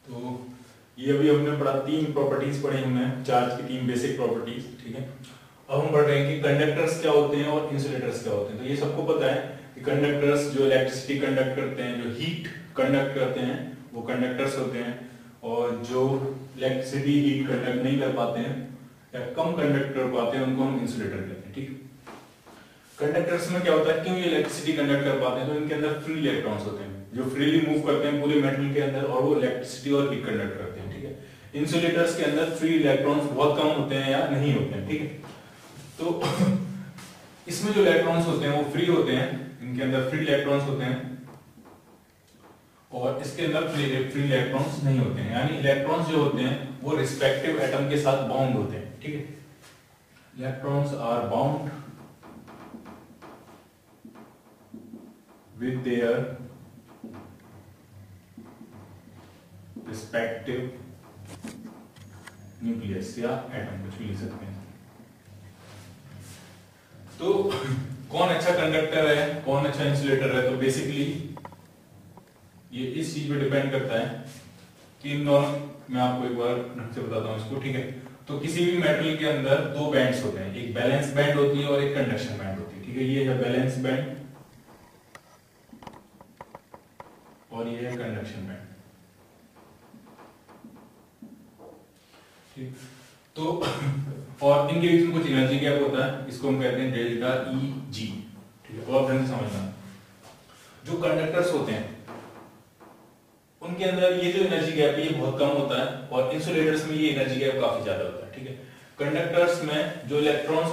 तो ये अभी हमने पढ़ा, 3 प्रॉपर्टीज पढ़े हमने, चार्ज की 3 बेसिक प्रॉपर्टीज, ठीक है। अब हम पढ़ रहे हैं कि कंडक्टर्स क्या होते हैं और इंसुलेटर्स क्या होते हैं। तो ये सबको पता है कि कंडक्टर्स जो इलेक्ट्रिसिटी कंडक्ट करते हैं, जो हीट कंडक्ट करते हैं, वो कंडक्टर्स होते हैं, और जो इलेक्ट्रिसिटी हीट कंडक्ट नहीं कर पाते हैं या कम कंडक्ट कर पाते हैं उनको हम इंसुलेटर कहते हैं, ठीक। कंडक्टर्स में क्या होता है, क्यों ये इलेक्ट्रिसिटी कंडक्ट कर पाते हैं, तो इनके अंदर फ्री इलेक्ट्रॉन्स होते हैं जो फ्रीली मूव करते हैं पूरे मेटल के अंदर, और वो इलेक्ट्रिसिटी और हीट कंडक्ट करते हैं, ठीक है। इंसुलेटर्स के अंदर फ्री इलेक्ट्रॉन्स बहुत कम होते हैं या नहीं होते हैं, ठीक है। तो इसमें जो इलेक्ट्रॉन्स होते हैं वो फ्री होते हैं, इनके अंदर फ्री इलेक्ट्रॉन्स होते हैं, और इसके अंदर फ्री इलेक्ट्रॉन्स नहीं होते हैं, यानी इलेक्ट्रॉन्स जो होते हैं वो रिस्पेक्टिव एटम के साथ बाउंड होते हैं, ठीक है। Electrons are bound with their respective nucleus या एटम, कुछ भी लिख सकते हैं। तो कौन अच्छा कंडक्टर है, कौन अच्छा इंसुलेटर है, तो बेसिकली ये इस चीज पे डिपेंड करता है कि इन दोनों, मैं आपको एक बार ढंग से बताता हूँ इसको, ठीक है। तो किसी भी मेटल के अंदर 2 बैंड्स होते हैं, एक बैलेंस बैंड होती है और एक कंडक्शन बैंड होती है, ठीक है। ये है बैलेंस बैंड और ये है कंडक्शन बैंड, ठीक। तो और इनके बीच में कुछ एनर्जी गैप होता है, इसको हम कहते हैं डेल्टा ई जी, ठीक है। और ध्यान से समझना, जो कंडक्टर्स होते हैं उनके अंदर ये जो एनर्जी गैप है ये बहुत कम होता है, और इंसुलेटर्स में ये एनर्जी गैप काफी ज्यादा होता है, ठीक है। कंडक्टर्स में जो इलेक्ट्रॉन्स,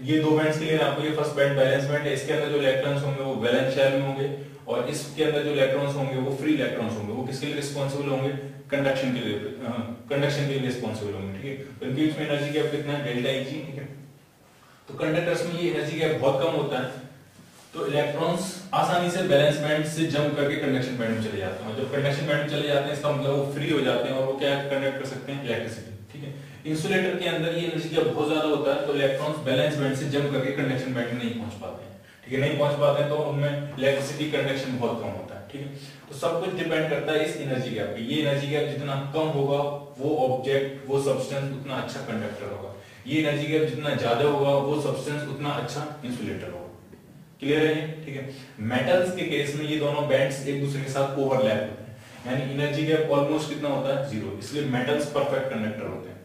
ये 2 बैंड्स के लिए आपको, ये फर्स्ट बैंड बैलेंस बैंड है, इसके अंदर जो इलेक्ट्रॉन्स होंगे वो वैलेंस शेल में होंगे, और इसके अंदर जो इलेक्ट्रॉन्स होंगे वो फ्री इलेक्ट्रॉन्स होंगे। वो किसके लिए रिस्पांसिबल होंगे, कंडक्शन के लिए, कंडक्शन के लिए रिस्पांसिबल होंगे, ठीक है। तो इनके बीच में एनर्जी गैप कितना है, डेल्टा ई जी, ठीक है। तो कंडक्टर्स में ये एनर्जी गैप बहुत कम होता है, तो इलेक्ट्रॉन्स आसानी से बैलेंस बैंड से जंप करके कंडक्शन बैंड में चले जाते हैं। जब कंडक्शन बैंड में चले जाते हैं इसका मतलब वो फ्री हो जाते हैं और वो क्या कंडक्ट कर सकते हैं, इलेक्ट्रिसिटी, ठीक है। इंसुलेटर के अंदर ये एनर्जी गैप बहुत ज्यादा होता है, तो इलेक्ट्रॉन्स बैलेंस बैंड से जंप करके कंडक्शन बैंड में नहीं पहुंच पाते हैं, ठीक है। नहीं पहुंच पाते हैं तो उनमें इलेक्ट्रिसिटी कंडक्शन बहुत कम होता है, ठीक है। तो सब कुछ डिपेंड करता है इस एनर्जी गैप पे। ये एनर्जी गैप जितना कम होगा वो ऑब्जेक्ट, वो सब्सटेंस उतना अच्छा कंडक्टर होगा, ये एनर्जी गैप जितना ज्यादा होगा वो सब्सटेंस उतना अच्छा इंसुलेटर होगा। क्लियर है ये, ठीक है। मेटल्स के केस में ये दोनों बैंड्स एक दूसरे के साथ ओवरलैप होते हैं, यानी एनर्जी गैप ऑलमोस्ट कितना होता है, 0, इसलिए मेटल्स परफेक्ट कंडक्टर होते हैं।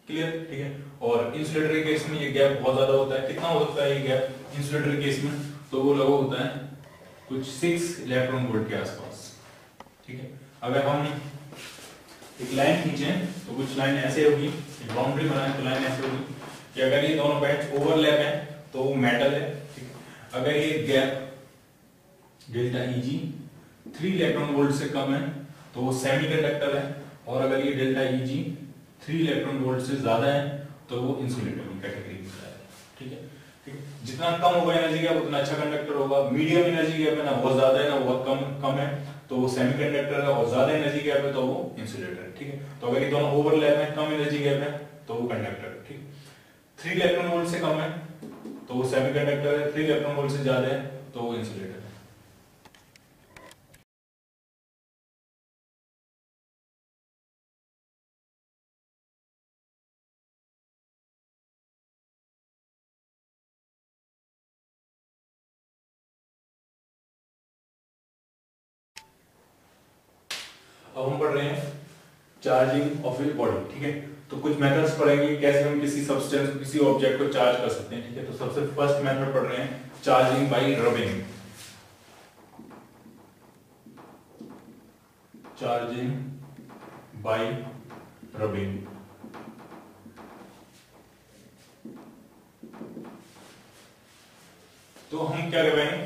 क्लियर, ठीक है। और इंसुलेटर के केस में ये गैप बहुत ज्यादा होता है, कितना होता है ये गैप इंसुलेटर के केस में, तो वो लगभग होता है कुछ 6 इलेक्ट्रॉन वोल्ट के आसपास, ठीक है। अगर हम एक लाइन खींचें तो कुछ लाइन ऐसे होगी, एक बाउंड्री बनाए तो लाइन ऐसे होगी कि अगर ये दोनों बैंड्स ओवरलैप हैं तो वो मेटल है, ठीक है। अगर ये गैप डेल्टा ई जी 3 इलेक्ट्रॉन वोल्ट से कम है तो वो सेमीकंडक्टर है, और अगर ये डेल्टा ई जी 3 इलेक्ट्रॉन वोल्ट से ज्यादा है तो वो इंसुलेटर की कैटेगरी में आता है, ठीक है, ठीक है। जितना कम होगा एनर्जी गैप उतना अच्छा कंडक्टर होगा। मीडियम एनर्जी गैप है ना, बहुत ज्यादा है ना बहुत कम है, तो वो सेमीकंडक्टर है, और ज्यादा एनर्जी गैप है तो वो इंसुलेटर है, ठीक है। तो अगर ये दोनों ओवरलैप है, कम एनर्जी गैप है तो वो कंडक्टर है, ठीक। 3 इलेक्ट्रॉन वोल्ट से कम है तो वो सेमीकंडक्टर है, 3 इलेक्ट्रॉन वोल्ट से ज्यादा है तो वो इंसुलेटर है। अब हम पढ़ रहे हैं चार्जिंग ऑफ ए बॉडी, ठीक है। तो कुछ मेथड्स पढ़ेंगे कैसे हम किसी सब्सटेंस को, किसी ऑब्जेक्ट को चार्ज कर सकते हैं, ठीक है। तो सबसे फर्स्ट मेथड पढ़ रहे हैं charging by rubbing. Charging by rubbing, तो हम क्या कर रहे हैं,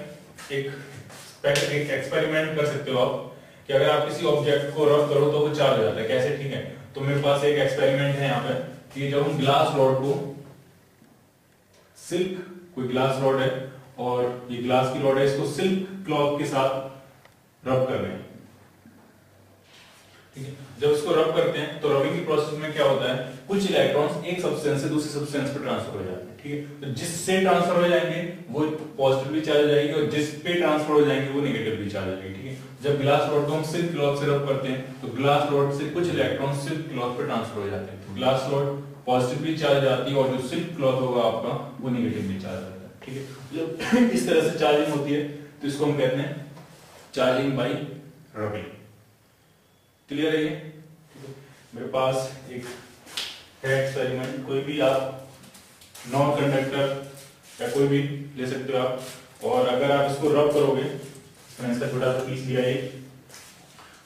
एक एक्सपेरिमेंट कर सकते हो आप कि अगर आप किसी ऑब्जेक्ट को रब करो तो वो चार्ज हो जाता है, कैसे, ठीक है। तो मेरे पास एक एक्सपेरिमेंट है यहाँ पे कि जब हम ग्लास रॉड को, सिल्क, कोई ग्लास रॉड है और ये ग्लास की रॉड है, इसको सिल्क क्लॉथ के साथ रब कर रहे हैं, ठीक है। जब इसको रब करते हैं तो रबिंग की प्रोसेस में क्या होता है, कुछ इलेक्ट्रॉन्स एक सब्सटेंस से दूसरे सब्सटेंस पे ट्रांसफर हो जाते हैं, ठीक है। तो जिससे ट्रांसफर हो जाएंगे वो पॉजिटिवली चार्ज हो जाएगी और जिस पे ट्रांसफर हो जाएंगे वो नेगेटिवली चार्ज हो जाएगी, ठीक है। जब ग्लास रॉड को हम सिल्क क्लॉथ से रब करते हैं तो ग्लास रॉड से कुछ इलेक्ट्रॉन सिल्क क्लॉथ पे ट्रांसफर हो जाते हैं, तो ग्लास रॉड पॉजिटिवली चार्ज आती है और जो सिल्क क्लॉथ होगा आपका वो नेगेटिवली चार्ज आता है, ठीक है। जब इस तरह से चार्जिंग होती है तो इसको हम कहते हैं चार्जिंग बाय रबिंग। क्लियर है ये? मेरे पास एक है एक्सपेरिमेंट, कोई भी आप नॉन कंडक्टर या कोई भी ले सकते हो आप, और अगर आप इसको रब करोगे, मैंने इसका छोटा सा पीस लिया है,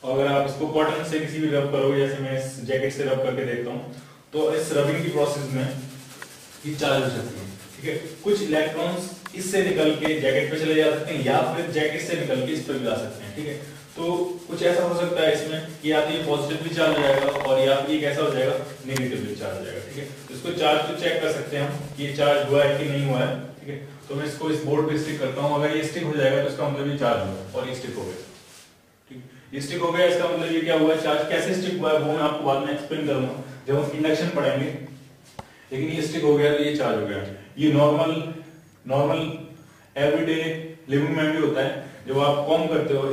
और अगर आप इसको कॉटन से किसी भी रब करोगे, जैसे मैं इस जैकेट से रब करके देखता हूँ, तो इस रबिंग की प्रोसेस में ये चार्ज हो सकती है, ठीक है। कुछ इलेक्ट्रॉन्स इससे निकल के जैकेट पे चले जा सकते हैं या फिर जैकेट से निकल के इस पर भी जा सकते हैं, ठीक है। तो कुछ ऐसा हो सकता है इसमें कि या तो ये पॉजिटिवली चार्ज हो जाएगा और या फिर ये कैसा हो जाएगा, नेगेटिवली चार्ज हो जाएगा, ठीक है। तो इसको चार्ज को चेक कर सकते हैं हम कि ये चार्ज हुआ है कि नहीं हुआ है, ठीक है। तो मैं इसको इस बोर्ड पे स्टिक करता हूँ, अगर ये स्टिक हो जाएगा तो इसका मतलब ये चार्ज हुआ और ये स्टिक हो गया, ठीक। ये स्टिक हो गया, इसका मतलब ये क्या हुआ, चार्ज कैसे स्टिक हुआ है वो मैं आपको बाद में एक्सप्लेन करूंगा जब हम इंडक्शन पढ़ेंगे, लेकिन ये स्टिक हो गया तो ये चार्ज हो गया। ये नॉर्मल एवरीडे लिविंग में भी होता है, जब आप कॉम्ब करते हो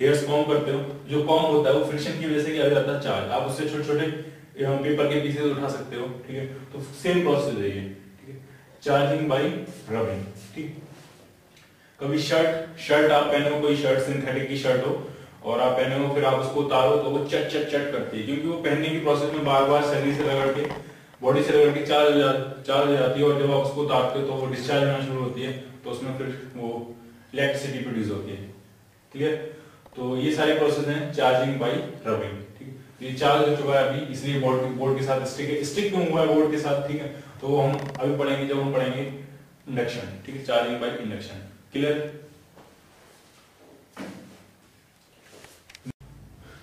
हेयर्स कॉम्ब करते हो, जो कॉम्ब होता है वो फ्रिक्शन की वजह से क्या जाता है चार्ज, आप उससे छोटे छोटे पेपर के पीसेस उठा सकते हो, ठीक है। तो सेम प्रोसेस है ये, ठीक है, चार्जिंग बाय रबिंग, ठीक। कभी शर्ट आप पहने हो, कोई शर्ट सिंथेटिक की शर्ट हो और आप पहने हो, फिर आप उसको उतारो तो वो चट चट चट करती है, क्योंकि वो पहनने की प्रोसेस में बार बार शरीर से रगड़ के बॉडी से रगड़ के चार्ज हो जाती है, और जब आप उसको उतारते हो तो वो डिस्चार्ज होना शुरू होती है, तो उसमें फिर वो इलेक्ट्रिसिटी प्रोड्यूस होती है, क्लियर। तो ये सारे प्रोसेस हैं चार्जिंग बाय रबिंग, ठीक है। ये चार्ज हो चुका है अभी, इसलिए बोर्ड के साथ स्टिक क्यों हुआ है बोर्ड के साथ, ठीक है। तो हम अभी पढ़ेंगे जब हम पढ़ेंगे इंडक्शन, ठीक है, चार्जिंग बाय इंडक्शन, क्लियर।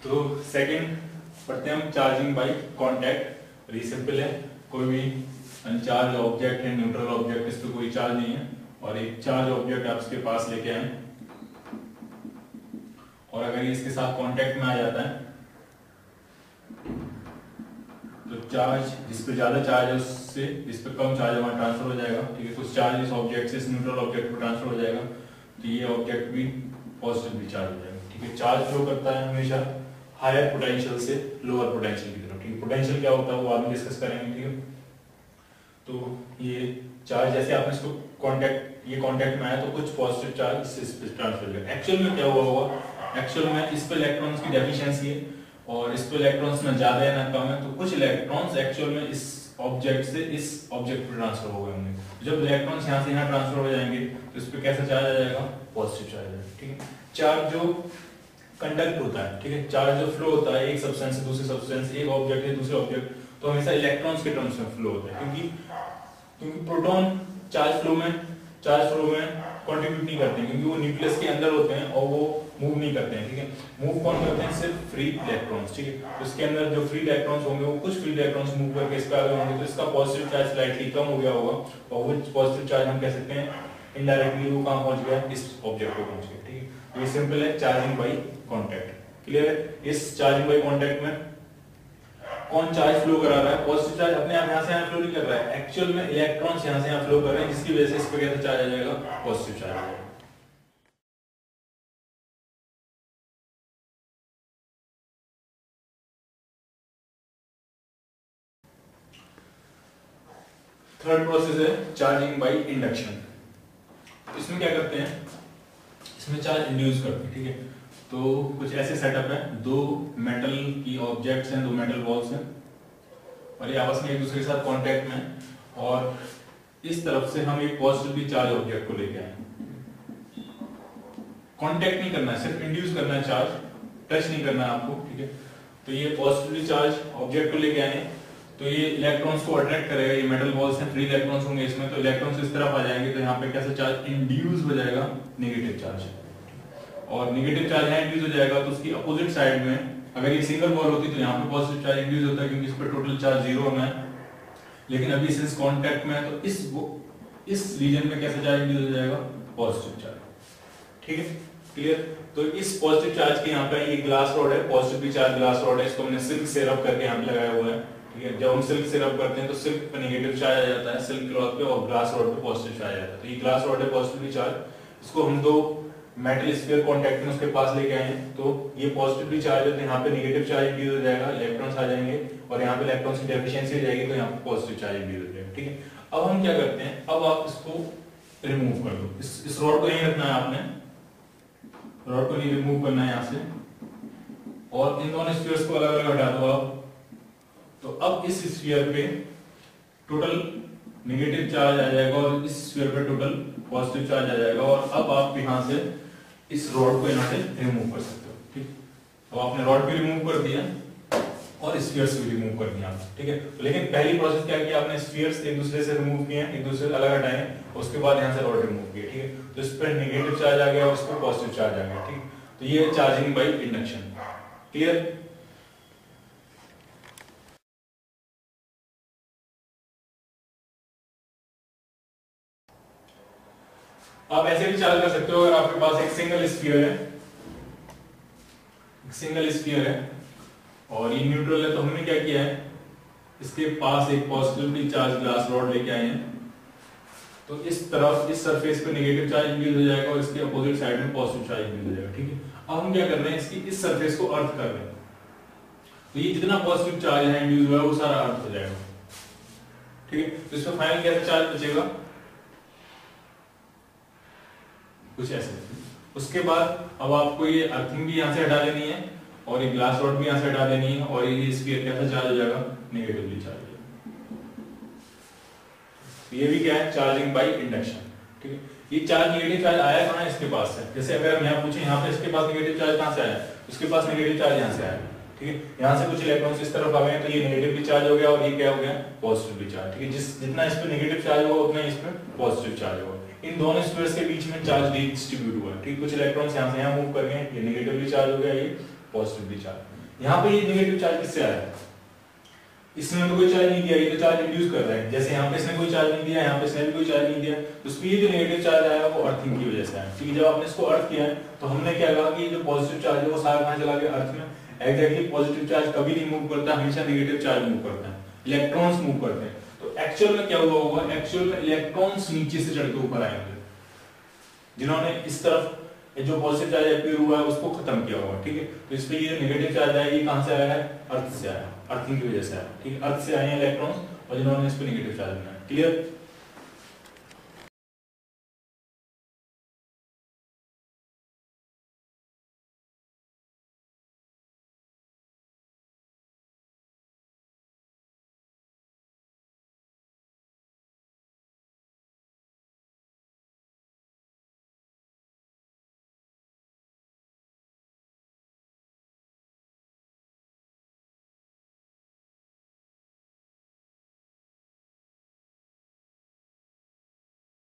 तो सेकंड पढ़ते हैं हम चार्जिंग बाय कांटेक्ट। ये सिंपल है, कोई भी अनचार्ज ऑब्जेक्ट है, न्यूट्रल ऑब्जेक्ट, इस पे कोई चार्ज नहीं है, और एक चार्ज ऑब्जेक्ट आप इसके पास लेके आए और अगर ये इसके साथ कांटेक्ट में आ जाता है तो चार्ज, जिस पे ज्यादा चार्ज है उससे जिस पे कम चार्ज है वहां ट्रांसफर हो जाएगा, ठीक है। कुछ चार्ज इस ऑब्जेक्ट से इस न्यूट्रल ऑब्जेक्ट पे ट्रांसफर हो जाएगा, तो ये ऑब्जेक्ट भी पॉजिटिवली चार्ज हो जाएगा, ठीक है। चार्ज फ्लो करता है हमेशा हायर पोटेंशियल से लोअर पोटेंशियल की तरफ, ठीक है। पोटेंशियल क्या होता है वो बाद में डिस्कस करेंगे, ठीक है। तो ये चार्ज जैसे आपने इसको कांटेक्ट में आया तो कुछ पॉजिटिव चार्ज इस पे ट्रांसफर हो गया। एक्चुअल में क्या हुआ होगा, एक्चुअल में इस पे इलेक्ट्रॉन्स की डेफिशिएंसी है और इस पे इलेक्ट्रॉन्स में ज्यादा है ना कम है, तो कुछ इलेक्ट्रॉन्स एक्चुअल में इस ऑब्जेक्ट से इस ऑब्जेक्ट पे ट्रांसफर हो गए होंगे। जब इलेक्ट्रॉन्स यहाँ से यहाँ ट्रांसफर हो जाएंगे तो इस पे कैसा चार्ज आ जाएगा, पॉजिटिव चार्ज आएगा, ठीक है। चार्ज जो कंडक्ट होता है, ठीक है, चार्ज जो फ्लो होता है एक सब्सटेंस से दूसरे सब्सटेंस, एक ऑब्जेक्ट से दूसरे ऑब्जेक्ट, तो हमेशा इलेक्ट्रॉन्स के टर्म्स में फ्लो होता है, क्योंकि प्रोटॉन चार्ज फ्लो में कंट्रीब्यूट नहीं करते हैं, क्योंकि वो न्यूक्लियस के अंदर होते हैं और वो मूव नहीं करते हैं, ठीक है। मूव कौन करते हैं, सिर्फ फ्री इलेक्ट्रॉन्स, ठीक है। तो इसके अंदर जो फ्री इलेक्ट्रॉन्स होंगे वो कुछ फ्री इलेक्ट्रॉन्स मूव करके इस पे आ गए होंगे, तो इसका पॉजिटिव चार्ज स्लाइटली कम हो गया होगा, और वो पॉजिटिव चार्ज हम कह सकते हैं इनडायरेक्टली वो कहां पहुंच गया, इस ऑब्जेक्ट पे पहुंच गया, ठीक है। ये सिंपल है चार्जिंग बाय कांटेक्ट, क्लियर है। इस चार्जिंग बाय कांटेक्ट में कौन चार्ज फ्लो करा रहा है, पॉजिटिव चार्ज अपने आप यहां से यहां फ्लो नहीं कर रहा है, एक्चुअल में इलेक्ट्रॉन्स यहां से यहां फ्लो कर रहे हैं, जिसकी वजह से इस पे कैसा चार्ज आ जाएगा, पॉजिटिव चार्ज आ जाएगा। थर्ड प्रोसेस है चार्जिंग बाय इंडक्शन। इसमें क्या करते हैं, इसमें चार्ज इंड्यूस करते हैं, ठीक है। तो कुछ ऐसे सेटअप है, दो मेटल की ऑब्जेक्ट्स हैं, दो मेटल बॉल्स हैं और ये आपस में एक दूसरे के साथ कांटेक्ट में, और इस तरफ से हम एक पॉजिटिवली चार्ज ऑब्जेक्ट को लेके आए। कांटेक्ट नहीं करना है, सिर्फ इंड्यूस करना है चार्ज, टच नहीं करना है आपको, ठीक है। तो ये पॉजिटिवली चार्ज ऑब्जेक्ट को लेके आए, तो ये इलेक्ट्रॉन्स को अट्रैक्ट करेगा, ये मेटल बॉल्स हैं, फ्री इलेक्ट्रॉन्स होंगे इसमें, तो इलेक्ट्रॉन्स इस तरफ आ जाएंगे, तो यहाँ पे कैसा चार्ज इंड्यूस हो जाएगा, नेगेटिव चार्ज, और नेगेटिव चार्ज यहाँ इंड्यूस हो जाएगा तो उसकी अपोजिट साइड में अगर ये सिंगल बॉल होती तो यहाँ पे पॉजिटिव चार्ज इंड्यूस होता है, क्योंकि इस पर टोटल चार्ज 0 होना है, लेकिन अभी सिंस कांटेक्ट में है तो इस रीजन में कैसा चार्ज इंड्यूस हो जाएगा, पॉजिटिव चार्ज, ठीक है। क्लियर। तो इस पॉजिटिव चार्ज के यहाँ पे ये ग्लास रॉड है, पॉजिटिवली चार्ज ग्लास रॉड है, इसको हमने सिल्क से रब करके यहाँ पे लगाया हुआ है, ठीक है। जब हम सिल्क से रब करते हैं तो सिल्क पे नेगेटिव चार्ज आ जाता है सिल्क क्लॉथ पे, और ग्लास रॉड पे पॉजिटिव चार्ज आ जाता है। तो ये ग्लास रॉड है पॉजिटिवली चार्ज, इसको हम दो मेटल स्फीयर कांटेक्ट में उसके पास लेके आए हैं, तो ये पॉजिटिवली चार्ज है, तो यहाँ पे नेगेटिव चार्ज इंड्यूस हो जाएगा, इलेक्ट्रॉन्स आ जाएंगे, और यहाँ पे इलेक्ट्रॉन्स की डेफिशिएंसी हो जाएगी, तो यहाँ पे पॉजिटिव चार्ज इंड्यूस हो जाएगा, ठीक है। अब हम क्या करते हैं, अब आप इसको रिमूव कर दो, इस रॉड को यहीं रखना है आपने, रॉड को नहीं रिमूव करना है यहाँ से, और इन दोनों स्फीयर्स को अलग अलग हटा दो आप। तो अब इस स्फीयर पे टोटल नेगेटिव चार्ज आ जाएगा और इस स्फीयर पे टोटल पॉजिटिव चार्ज आ जाएगा, और अब आप यहाँ से इस रॉड को यहाँ से रिमूव कर सकते हो, ठीक। अब आपने रॉड भी रिमूव कर दिया और स्फीयर्स भी रिमूव कर दिया, ठीक है। तो लेकिन पहली प्रोसेस क्या किया आपने, स्फीयर्स एक दूसरे से रिमूव किए, एक दूसरे से अलग हटाए, उसके बाद यहाँ से रॉड रिमूव किए, ठीक है। तो इस पर नेगेटिव चार्ज आ गया और इस पर पॉजिटिव चार्ज आ गया, ठीक। तो ये चार्जिंग बाय इंडक्शन, क्लियर। आप ऐसे भी चार्ज कर सकते हो, अगर आपके पास एक सिंगल स्फीयर है, और ये न्यूट्रल है, तो हमने क्या किया है, इसके पास एक पॉजिटिवली चार्ज ग्लास रॉड लेके आए हैं, तो इस तरफ इस सरफेस पे नेगेटिव चार्ज इंड्यूस हो जाएगा और इसके अपोजिट साइड में पॉजिटिव चार्ज इंड्यूस हो जाएगा, ठीक है। अब हम क्या कर रहे हैं, इसकी इस सरफेस को अर्थ कर रहे हैं, तो ये जितना पॉजिटिव चार्ज है इंड्यूस हुआ है वो सारा अर्थ हो जाएगा, ठीक है। तो इसमें फाइनल कैसा चार्ज बचेगा, कुछ ऐसे। उसके बाद अब आपको ये अर्थिंग भी यहाँ से हटा लेनी है, और ये ग्लास रॉड भी यहाँ से हटा देनी है, और ये स्फीयर कैसा चार्ज हो जाएगा, नेगेटिवली चार्ज। ये भी क्या है, चार्जिंग बाय इंडक्शन, ठीक है। ये चार्ज नेगेटिव चार्ज आया कहाँ, इसके पास से। जैसे अगर हम यहाँ पूछे, यहाँ पे इसके पास नेगेटिव चार्ज कहाँ से आया, इसके पास नेगेटिव चार्ज यहाँ से आया, ठीक है। यहाँ से कुछ इलेक्ट्रॉन्स इस तरफ आ गए, तो ये नेगेटिवली चार्ज हो गया, और ये क्या हो गया, पॉजिटिवली चार्ज, ठीक है। जितना इस पे नेगेटिव चार्ज होगा उतना इस पे पॉजिटिव चार्ज होगा। इन दोनों स्फीयर्स के बीच में चार्ज डिस्ट्रीब्यूट हुआ है, ठीक। कुछ इलेक्ट्रॉन्स यहाँ से यहाँ मूव कर गए, ये नेगेटिवली चार्ज हो गया, ये पॉजिटिवली चार्ज। यहाँ पे ये नेगेटिव चार्ज किससे आया, इसने तो कोई चार्ज नहीं दिया, ये तो चार्ज इंड्यूस कर रहा है। जैसे यहाँ पे इसने कोई चार्ज नहीं दिया, यहाँ पे इसने भी कोई चार्ज नहीं दिया, तो उसमें ये जो नेगेटिव चार्ज आया वो अर्थिंग की वजह से आया, ठीक है। जब आपने इसको अर्थ किया है, तो हमने क्या कहा कि जो पॉजिटिव चार्ज है वो सारा कहाँ चला गया, अर्थ में। एग्जैक्टली पॉजिटिव चार्ज कभी नहीं मूव करता, हमेशा नेगेटिव चार्ज मूव करता है, इलेक्ट्रॉन्स मूव करते हैं। तो एक्चुअल में क्या हुआ होगा, एक्चुअल में इलेक्ट्रॉन्स नीचे से चढ़ के ऊपर आएंगे, जिन्होंने इस तरफ जो पॉजिटिव चार्ज अपीयर हुआ है उसको खत्म किया होगा, ठीक है। तो इसलिए ये नेगेटिव चार्ज है, ये कहां से आया है, अर्थ से आया, अर्थिंग की वजह से आया, ठीक है। अर्थ से आए हैं इलेक्ट्रॉन्स, और जिन्होंने इस पे नेगेटिव चार्ज बनाया, क्लियर।